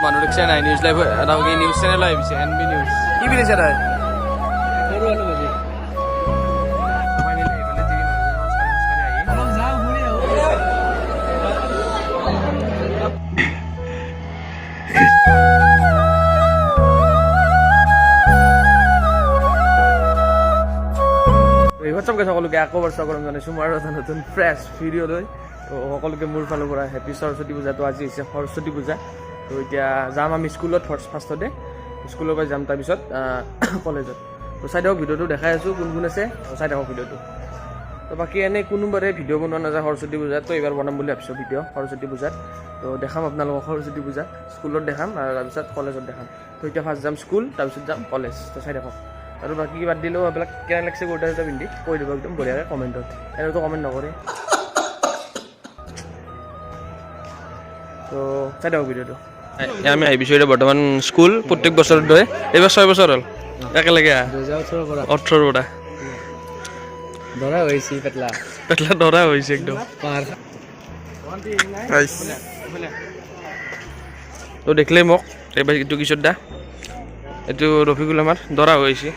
মানুহ দেখিছে নাই নিউজ লাইভ এটা নিউজ চেনেল আহিছে এনবি নিউজ কি বুলিছে তই চবকে সকলোকে আকৌ বাৰ স্বাগতম জনাইছোঁ মই এটা নতুন ফ্ৰেছ ভিডিঅ' লৈ তো সকলোকে মোৰ ফালৰ পৰা হেপী সৰস্বতী পূজা তো আজি হৈছে সৰস্বতী পূজা তো এতিয়া যাম আমি স্কুলত ফাৰ্ষ্টতে স্কুলৰ পৰা যাম তাৰপিছত কলেজত তো চাই থাকক ভিডিঅ'টো দেখাই আছোঁ কোন কোন আছে চাই থাকক ভিডিঅ'টো তো বাকী এনেই কোনোবাৰে ভিডিঅ' বনোৱা নাযায় সৰস্বতী পূজাত তো এইবাৰ বনাম বুলি ভাবিছোঁ ভিডিঅ' সৰস্বতী পূজাত তো দেখাম আপোনালোকক সৰস্বতী পূজা স্কুলত দেখাম আৰু তাৰপিছত কলেজত দেখাম তো এতিয়া ফাৰ্ষ্ট যাম স্কুল তাৰপিছত যাম কলেজ তো চাই থাকক আৰু বাকী বাদ দিলেও এইবিলাক কেনে লাগিছে কুৰ্তা চুৰ্তা পিন্ধি কৈ দিব একদম বঢ়িয়াকৈ কমেণ্টত এনেতো কমেণ্ট নকৰে তো চাই থাকক ভিডিঅ'টো আমি আহিছোঁ এতিয়া বৰ্তমান স্কুল প্ৰত্যেক বছৰত দৰে এইবাৰ 6 বছৰ হ'ল একেলগে 2018 পৰা দৰা হৈছে পেটলা দৰা হৈছে একদম তো দেখিলে মোক এইবাৰ এইটো কিশোৰ দা এইটো ৰফিকুল আমাৰ দৰা হৈছে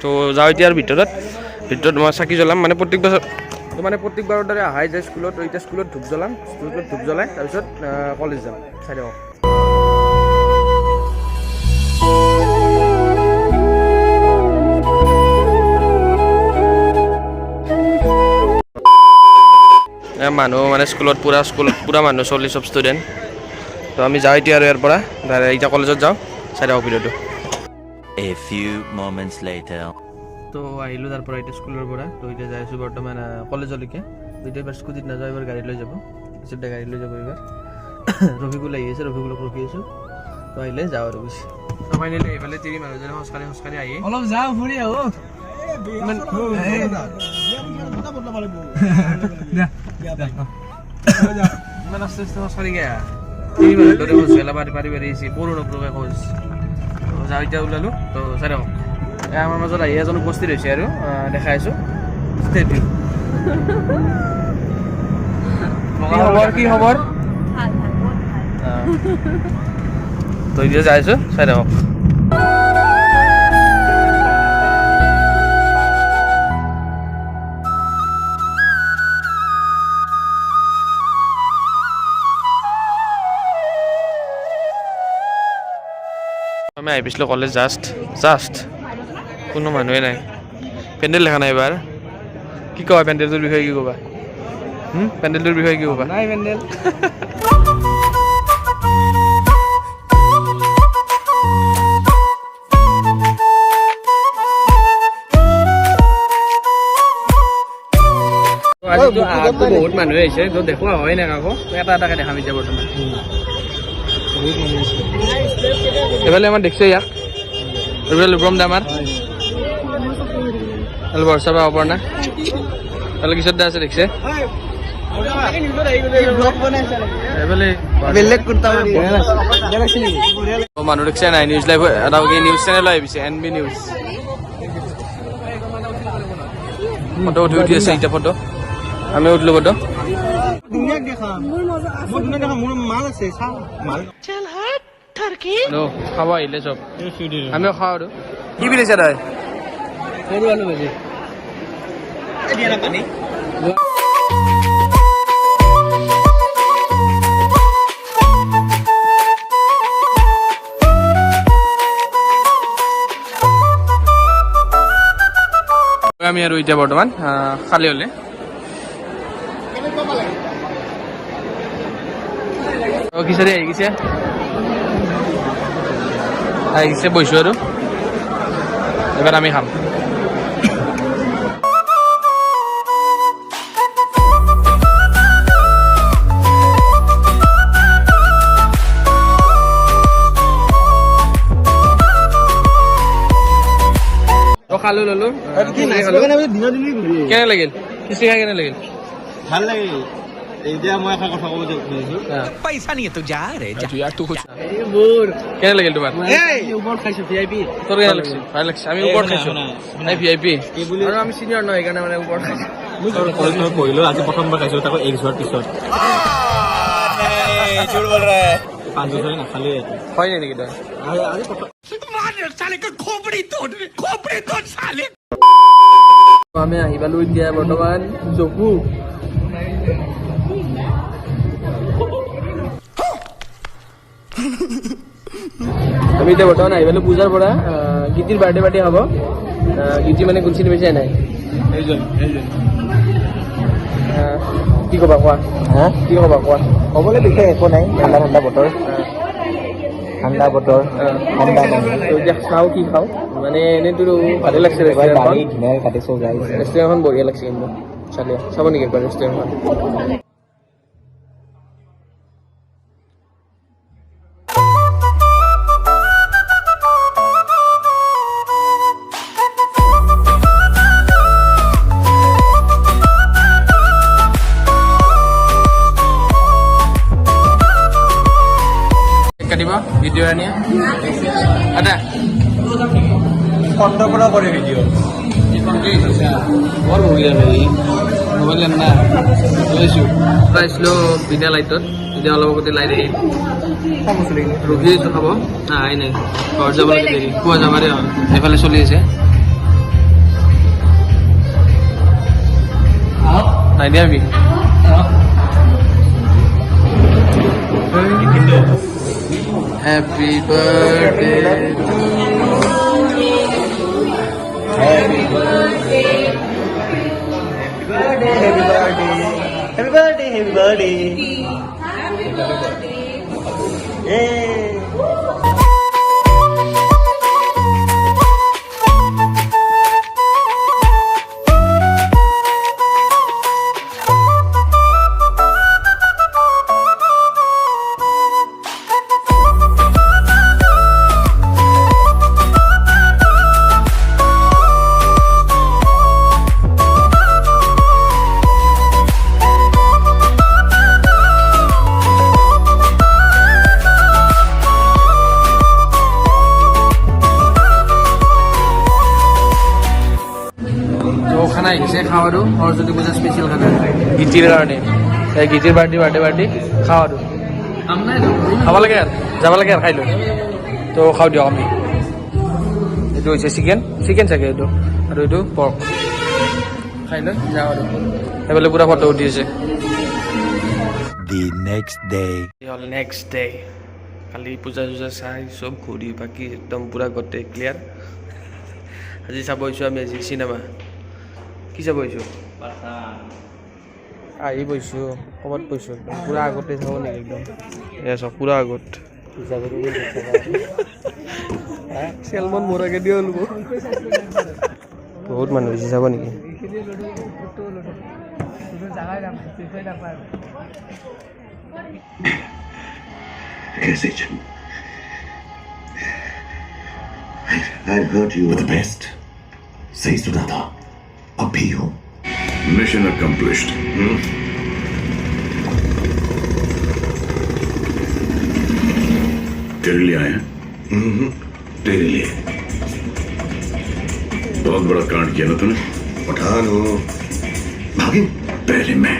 তো যাওঁ এতিয়া আৰু ভিতৰত মই চাকি জ্বলাম মানে প্ৰত্যেকবাৰৰ দৰে অহাই যায় স্কুলত তো এতিয়া স্কুলত ধূপ জ্বলাম স্কুলত ধূপ জ্বলাই তাৰপিছত কলেজ যাম চাই দিয়ক মানুহ মানে স্কুলত পুৰা মানুহ চলি চব ষ্টুডেণ্ট তো আমি যাওঁ এতিয়া আৰু ইয়াৰ পৰা এতিয়া কলেজত যাওঁ চাই থাকক ভিডিঅ'টো A few moments later. তো আহিলোঁ তাৰ পৰা এতিয়া স্কুলৰ পৰা তো এতিয়া যাই আছোঁ বৰ্তমান কলেজলৈকে তো এতিয়া এবাৰ স্কুটিত নাযাওঁ এবাৰ গাড়ী লৈ যাব পিছত গাড়ী লৈ যাব এইবাৰ ৰফিকুল আহি আছে ৰফিকুলক ৰখি আছোঁ তো আহিলে যাওঁ আৰু বেছি তো ফাইনেলি এইফালে তিৰি মানুহজনে খোজকাঢ়ি আহি অলপ যাওঁ ফুৰি আহো ইমান আস্তে আস্তে খোজকাঢ়ি গা তিৰি মানুহ দৰে খোজকাঢ়া পাৰি আহিছে বড়ো নপৰকে খোজ যাওঁ এতিয়া ওলালোঁ তো চাই থাকক আমাৰ মাজত আহি এজন উপস্থিত হৈছে আৰু দেখাই আছোঁ কি খবৰ তো এতিয়া যাই আছোঁ চাই থাকক আমি আহি পাইছিলোঁ কলেজ জাষ্ট কোনো মানুহে নাই পেণ্ডেল দেখা নাই এবাৰ কি ক'বা পেণ্ডেলটোৰ বিষয়ে কি ক'বা পেণ্ডেলটোৰ বিষয়ে কি ক'বা নাই পেণ্ডেল আজিতো বহুত মানুহে আহিছে তো দেখুওৱা হয় নাই আকৌ এটা এটাকে দেখাম এতিয়া বৰ্তমান এইফালে আমাৰ দেখছে ইয়াক এইফালে লুব্ৰম দা আমাৰ বৰ্ষা বা হ'ব না তাহলে কিশোর দা আছে দেখছে মানুহ দেখছে নাই নিউজ লাইভ এটা নিউজ চেনেল আহিছে এনবি নিউজ ফটো উঠি আছে এতিয়া ফটো আমি উঠলো ফটো খাব আহিলে চব আমিও খাওঁ আৰু কি বুলিছে তই সৰু আলু ভাজি পানী আমি আৰু এতিয়া বৰ্তমান খালি হ'লে খিচাৰি আহি গৈছে বহিছোঁ আৰু এবাৰ আমি খাম খালো ললো কেনে লাগিল খিচিৰি খাই কেনে লাগিল ভাল লাগিল এতিয়া মই এটা কথা ক'ব খুজিছোঁ पैसा नहीं है तो जा रे কেনে লাগিল তোমাৰ ওপৰত খাইছোঁ VIP তোৰ কেনে লাগিছে ভাল লাগিছে আমি ওপৰত খাইছোঁ নাই VIP আৰু আমি চিনিয়ৰ নহয় সেইকাৰণে মানে ওপৰত খাইছোঁ কলেজত পঢ়িলোঁ আজি প্ৰথমবাৰ খাইছোঁ তাকো 1 যোৱাৰ পিছত झूठ बोल रहा है 500 है ना खाली है হয় নেকি তই आज আমি আহি পালো এতিয়া বৰ্তমান জকু আমি এতিয়া বৰ্তমান আহি পালো পূজাৰ পৰা গীতিৰ বাৰ্থডে পাৰ্টি হ'ব গীতি মানে কোন চিনি পাইছে নাই কি ক'বা কোৱা কি ক'বা কোৱা ক'বলৈ বিশেষ একো নাই ঠাণ্ডা ঠাণ্ডা বতৰ ঠাণ্ডা বতৰ ঠাণ্ডা এতিয়া খাওঁ কি খাওঁ মানে এনেইতো ভালে লাগছে দালি ধুনীয়াকৈ কাটিছো গাই ৰেষ্টুৰেণ্টখন বঢ়িয়া লাগছে কিন্তু চাব নেকি একবাৰ ৰেষ্টুৰেণ্টখন কাটিব ভিডিঅ' আনি আদা কণ্ঠ পৰা কৰে ভিডিঅ' বৰ বঢ়িয়া ভাই মোবাইল না লৈছোঁ প্ৰাইছিলোঁ বিনা লাইটত এতিয়া অলপ আগতে লাইট আহি ৰখি আছোঁ খাব আহাই নাই ঘৰত যাবলৈকে দেৰি পুৱা যাবাৰে হ'ল এইফালে চলি আছে নাই দিয়া আমি Happy birthday to you. Happy birthday. Happy birthday. Happy birthday. Happy birthday. Happy birthday. Happy birthday. Yay. খানা আহিছে খাওঁ আৰু সৰস্বতী পূজা স্পেচিয়েল খানা গীতিৰ কাৰণে গীতিৰ বাৰ্থডে পাৰ্টি খাওঁ আৰু খাব লাগে আৰু যাব লাগে আৰু খাই লৈ তো খাওঁ দিয়ক আমি এইটো হৈছে চিকেন চাগে এইটো আৰু এইটো পৰ্ক খাই লৈ যাওঁ আৰু সেইফালে পূৰা ফটো উঠি আছে The next day. হ'ল নেক্সট ডে কালি পূজা চূজা চাই চব ঘূৰি বাকী একদম পূৰা গোটেই ক্লিয়াৰ আজি চাব আহিছোঁ আমি আজি চিনেমা কি চাব আহিছোঁ আহি বহিছোঁ ক'ৰবাত বহিছোঁ পূৰা আগতে চাব নেকি একদম এয়া চব পূৰা আগত চেলমন মোৰ আগে দিয়ে ল'ব বহুত মানুহ বেছি চাব নেকি I've heard you were the best. सही सुना था अब भी हो मिशन अकम्प्लिश्ड तेरे लिए आए हैं तेरे लिए बहुत बड़ा कांड किया ना तूने पठान हो भागे पहले मैं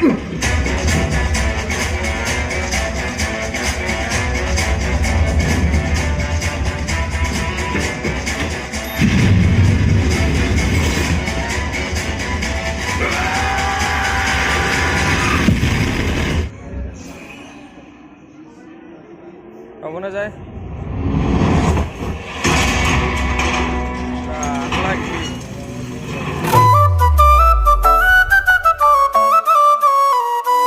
হ'ব না যায়